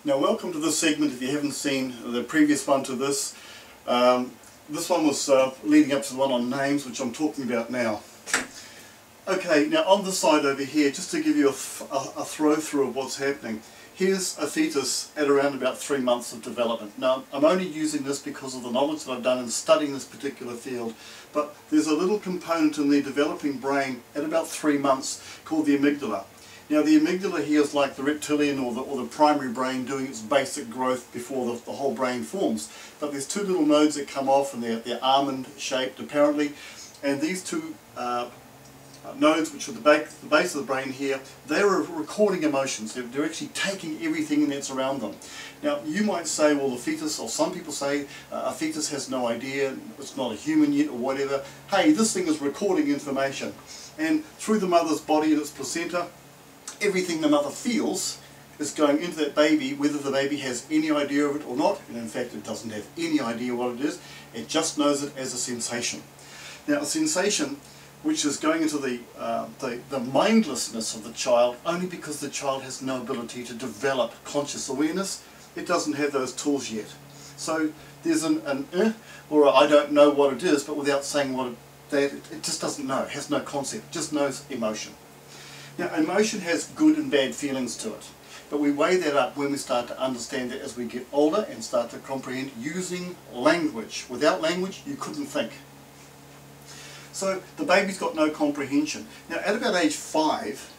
Now welcome to this segment if you haven't seen the previous one to this. This one was leading up to the one on names, which I'm talking about now. Okay, now on this side over here, just to give you a throw through of what's happening, here's a fetus at around about 3 months of development. Now I'm only using this because of the knowledge that I've done in studying this particular field, but there's a little component in the developing brain at about 3 months called the amygdala. Now the amygdala here is like the reptilian or the primary brain doing its basic growth before the whole brain forms. But there's two little nodes that come off, and they're almond shaped apparently, and these two nodes, which are the base of the brain here, they're recording emotions. They're actually taking everything that's around them. Now you might say, well, the fetus, or some people say a fetus has no idea, it's not a human yet or whatever. Hey, this thing is recording information, and through the mother's body and its placenta, everything the mother feels is going into that baby, whether the baby has any idea of it or not, and in fact it doesn't have any idea what it is, it just knows it as a sensation. Now a sensation which is going into the mindlessness of the child only because the child has no ability to develop conscious awareness. It doesn't have those tools yet. So there's or a I don't know what it is, but without saying what it just doesn't know, it has no concept, it just knows emotion. Now emotion has good and bad feelings to it, but we weigh that up when we start to understand it as we get older and start to comprehend using language. Without language you couldn't think. So the baby's got no comprehension. Now at about age 5,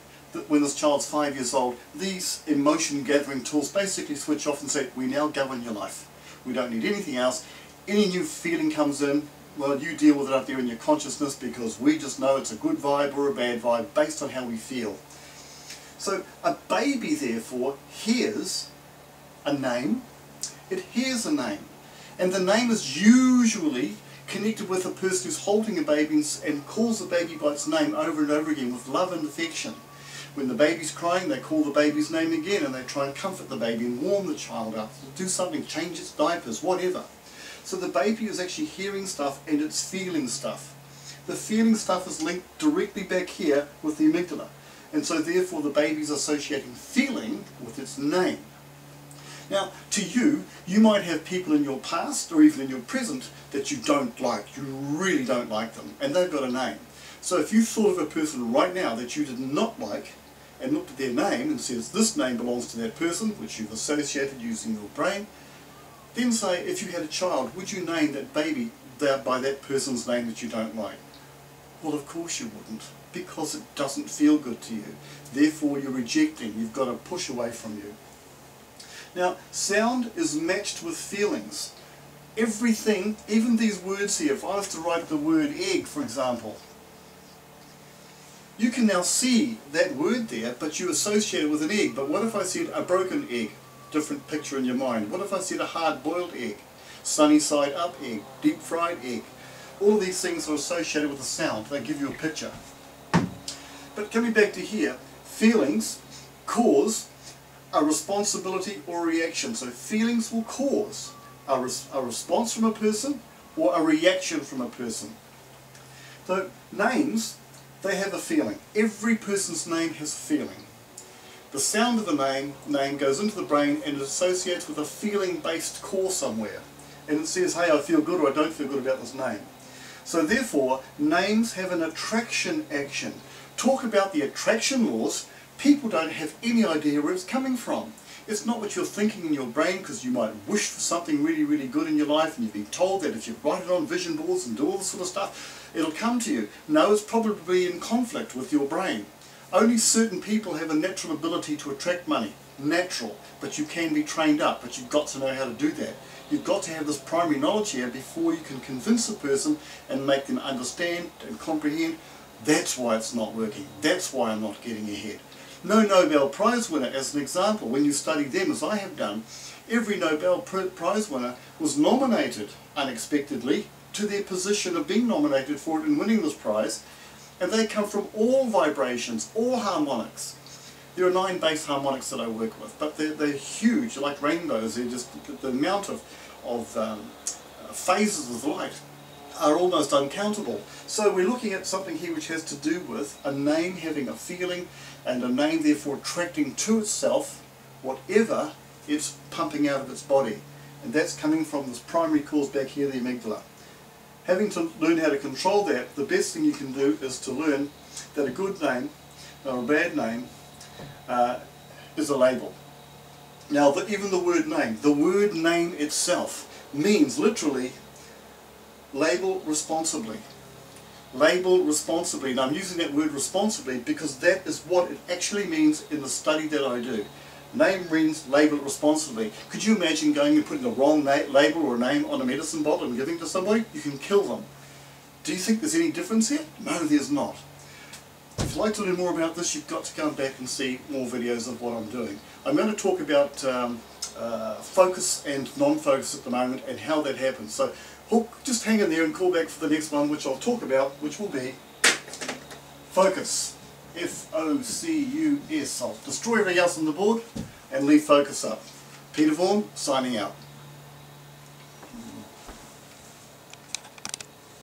when this child's 5 years old, these emotion gathering tools basically switch off and say, we now govern your life. We don't need anything else. Any new feeling comes in, well, you deal with it up there in your consciousness, because we just know it's a good vibe or a bad vibe based on how we feel. So a baby therefore hears a name, it hears a name, and the name is usually connected with a person who's holding a baby and calls the baby by its name over and over again with love and affection. When the baby's crying, they call the baby's name again, and they try and comfort the baby and warm the child up, do something, change its diapers, whatever. So the baby is actually hearing stuff and it's feeling stuff. The feeling stuff is linked directly back here with the amygdala, and so therefore the baby's associating feeling with its name. Now to you, you might have people in your past or even in your present that you don't like, you really don't like them, and they've got a name. So if you thought of a person right now that you did not like and looked at their name and says this name belongs to that person, which you've associated using your brain, then say, if you had a child, would you name that baby by that person's name that you don't like? Well, of course you wouldn't, because it doesn't feel good to you. Therefore you're rejecting, you've got to push away from you. Now, sound is matched with feelings. Everything, even these words here, if I was to write the word egg, for example, you can now see that word there, but you associate it with an egg. But what if I said a broken egg? Different picture in your mind. What if I said a hard-boiled egg, sunny side up egg, deep fried egg? All of these things are associated with a sound. They give you a picture. But coming back to here, feelings cause a responsibility or a reaction. So feelings will cause a response from a person or a reaction from a person. So names, they have a feeling. Every person's name has a feeling. The sound of the name goes into the brain and it associates with a feeling-based core somewhere. And it says, hey, I feel good or I don't feel good about this name. So therefore, names have an attraction action. Talk about the attraction laws, people don't have any idea where it's coming from. It's not what you're thinking in your brain, because you might wish for something really, really good in your life and you've been told that if you write it on vision boards and do all this sort of stuff, it'll come to you. No, it's probably in conflict with your brain. Only certain people have a natural ability to attract money. Natural. But you can be trained up, but you've got to know how to do that. You've got to have this primary knowledge here before you can convince a person and make them understand and comprehend. That's why it's not working. That's why I'm not getting ahead. No Nobel Prize winner, as an example, when you study them as I have done, every Nobel Prize winner was nominated unexpectedly to their position of being nominated for it and winning this prize, and they come from all vibrations, all harmonics. There are 9 bass harmonics that I work with, but they're huge, like rainbows. They're just the amount of phases of light are almost uncountable. So we're looking at something here which has to do with a name having a feeling, and a name therefore attracting to itself whatever it's pumping out of its body, and that's coming from this primary cause back here, the amygdala. Having to learn how to control that, the best thing you can do is to learn that a good name or a bad name is a label. Now, even the word name itself means literally label responsibly. Label responsibly. Now I'm using that word responsibly because that is what it actually means in the study that I do. Name means label it responsibly. Could you imagine going and putting the wrong label or name on a medicine bottle and giving it to somebody? You can kill them. Do you think there's any difference here? No, there's not. If you'd like to learn more about this, you've got to come back and see more videos of what I'm doing. I'm going to talk about focus and non-focus at the moment and how that happens. So just hang in there and call back for the next one, which I'll talk about, which will be focus. F-O-C-U-S. I'll destroy everything else on the board and leave focus up. Peter Vaughan, signing out.